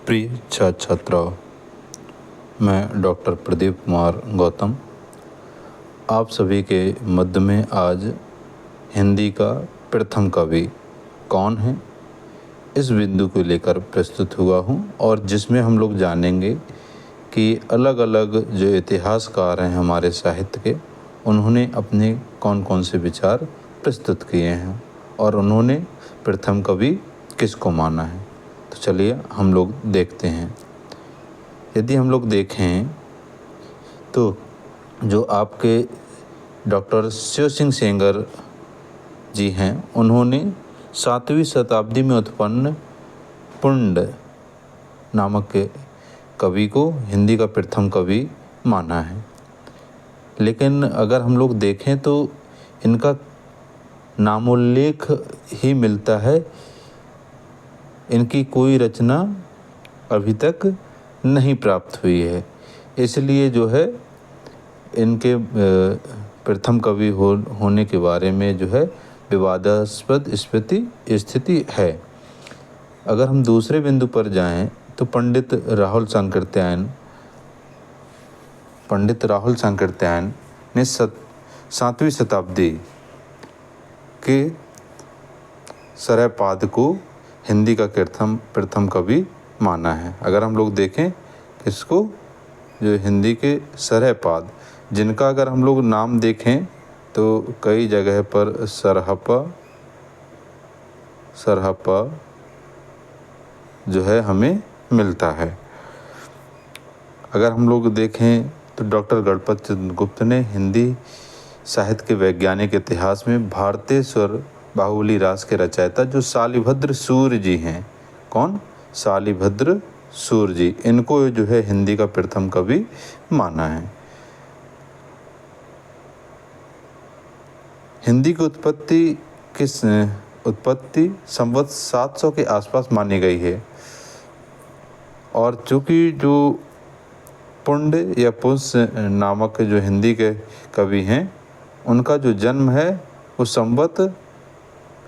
प्रिय छात्र छात्राओं, मैं डॉक्टर प्रदीप कुमार गौतम आप सभी के मध्य में आज हिंदी का प्रथम कवि कौन है इस बिंदु को लेकर प्रस्तुत हुआ हूं, और जिसमें हम लोग जानेंगे कि अलग अलग जो इतिहासकार हैं हमारे साहित्य के, उन्होंने अपने कौन कौन से विचार प्रस्तुत किए हैं और उन्होंने प्रथम कवि किसको माना है। तो चलिए हम लोग देखते हैं। यदि हम लोग देखें तो जो आपके डॉक्टर शिव सिंह सेंगर जी हैं, उन्होंने 7वीं शताब्दी में उत्पन्न पुंड नामक के कवि को हिंदी का प्रथम कवि माना है। लेकिन अगर हम लोग देखें तो इनका नामोल्लेख ही मिलता है, इनकी कोई रचना अभी तक नहीं प्राप्त हुई है। इसलिए जो है इनके प्रथम कवि होने के बारे में जो है विवादास्पद स्थिति है। अगर हम दूसरे बिंदु पर जाएं तो पंडित राहुल सांकृत्यायन ने 7वीं शताब्दी के सरयपाद को हिंदी का प्रथम कवि माना है। अगर हम लोग देखें किसको, जो हिंदी के सरयपाद, जिनका अगर हम लोग नाम देखें तो कई जगह पर सरहपा जो है हमें मिलता है। अगर हम लोग देखें तो डॉक्टर गणपत चंद्र गुप्त ने हिंदी साहित्य के वैज्ञानिक इतिहास में भारतीय स्वर बाहुबली रास के रचयिता जो शालिभद्र सूर्य जी हैं, कौन? शालिभद्र सूर्य जी, इनको जो है हिंदी का प्रथम कवि माना है। हिंदी की उत्पत्ति संवत 700 के आसपास मानी गई है, और चूँकि जो पुंड या पुंस नामक जो हिंदी के कवि हैं, उनका जो जन्म है वो संवत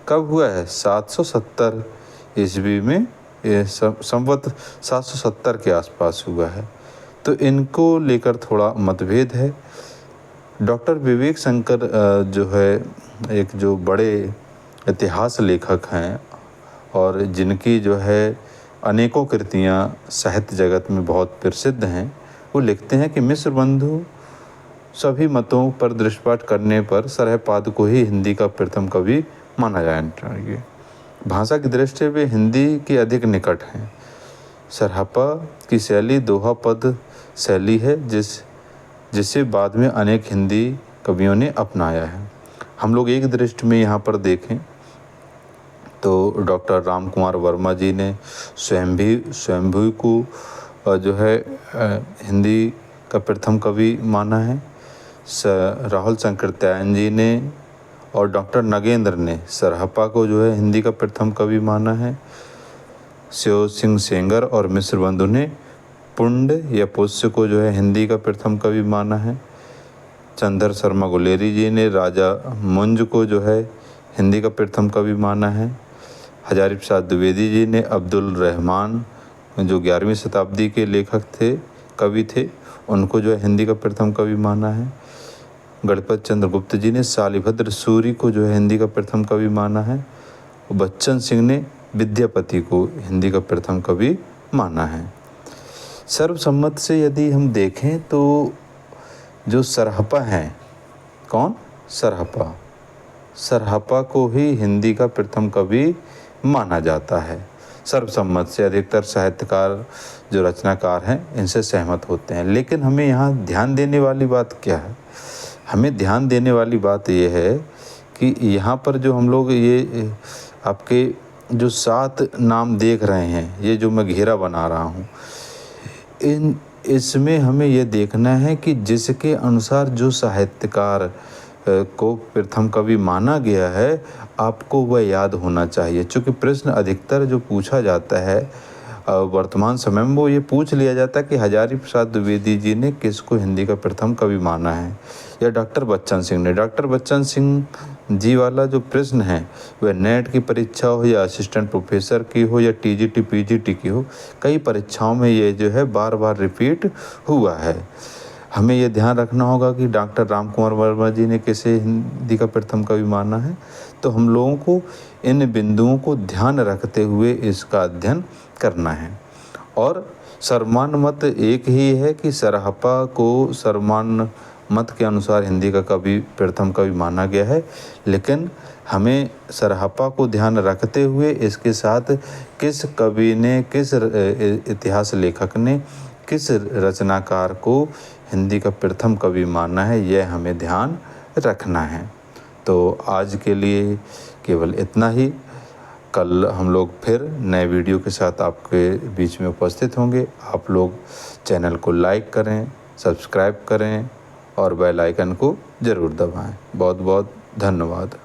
कब हुआ है? 770 ईस्वी में, संवत 770 के आसपास हुआ है। तो इनको लेकर थोड़ा मतभेद है। डॉक्टर विवेक शंकर जो है एक जो बड़े इतिहास लेखक हैं और जिनकी जो है अनेकों कृतियाँ साहित्य जगत में बहुत प्रसिद्ध हैं, वो लिखते हैं कि मिश्र बंधु सभी मतों पर दृष्टिपात करने पर सरयपाद को ही हिंदी का प्रथम कवि माना जाना चाहिए। भाषा की दृष्टि से वे हिंदी के अधिक निकट हैं। सरहपा की शैली दोहा पद शैली है, जिसे बाद में अनेक हिंदी कवियों ने अपनाया है। हम लोग एक दृष्टि में यहाँ पर देखें तो डॉक्टर राम कुमार वर्मा जी ने स्वयंभू को जो है हिंदी का प्रथम कवि माना है। राहुल सांकृत्यायन जी ने और डॉक्टर नगेंद्र ने सरहपा को जो है हिंदी का प्रथम कवि माना है। शिव सिंह सेंगर और मिश्र बंधु ने पुंड या पुष्य को जो है हिंदी का प्रथम कवि माना है। चंद्र शर्मा गुलेरी जी ने राजा मुंज को जो है हिंदी का प्रथम कवि माना है। हजारी प्रसाद द्विवेदी जी ने अब्दुल रहमान जो 11वीं शताब्दी के लेखक थे, कवि थे, उनको जो है हिंदी का प्रथम कवि माना है। गणपत चंद्र गुप्त जी ने शालिभद्र सूर्य को जो है हिंदी का प्रथम कवि माना है। बच्चन सिंह ने विद्यापति को हिंदी का प्रथम कवि माना है। सर्वसम्मत से यदि हम देखें तो जो सरहपा हैं, कौन? सरहपा को ही हिंदी का प्रथम कवि माना जाता है। सर्वसम्मत से अधिकतर साहित्यकार जो रचनाकार हैं इनसे सहमत होते हैं। लेकिन हमें यहाँ ध्यान देने वाली बात क्या है? हमें ध्यान देने वाली बात ये है कि यहाँ पर जो हम लोग ये आपके जो 7 नाम देख रहे हैं, ये जो मैं घेरा बना रहा हूँ, इसमें हमें ये देखना है कि जिसके अनुसार जो साहित्यकार को प्रथम कवि माना गया है, आपको वह याद होना चाहिए। चूँकि प्रश्न अधिकतर जो पूछा जाता है वर्तमान समय में, वो ये पूछ लिया जाता है कि हजारी प्रसाद द्विवेदी जी ने किसको हिंदी का प्रथम कवि माना है, या डॉक्टर बच्चन सिंह ने। डॉक्टर बच्चन सिंह जी वाला जो प्रश्न है वह नेट की परीक्षा हो या असिस्टेंट प्रोफेसर की हो या टीजीटी पीजीटी की हो, कई परीक्षाओं में ये जो है बार बार रिपीट हुआ है। हमें ये ध्यान रखना होगा कि डॉक्टर राम कुमार वर्मा जी ने किसे हिंदी का प्रथम कवि माना है। तो हम लोगों को इन बिंदुओं को ध्यान रखते हुए इसका अध्ययन करना है। और सर्वमान्य मत एक ही है कि सरहपा को सर्वमान्य मत के अनुसार हिंदी का कवि प्रथम कवि माना गया है, लेकिन हमें सरहपा को ध्यान रखते हुए इसके साथ किस कवि ने, किस इतिहास लेखक ने, किस रचनाकार को हिंदी का प्रथम कवि माना है, यह हमें ध्यान रखना है। तो आज के लिए केवल इतना ही। कल हम लोग फिर नए वीडियो के साथ आपके बीच में उपस्थित होंगे। आप लोग चैनल को लाइक करें, सब्सक्राइब करें और बेल आइकन को ज़रूर दबाएं। बहुत बहुत धन्यवाद।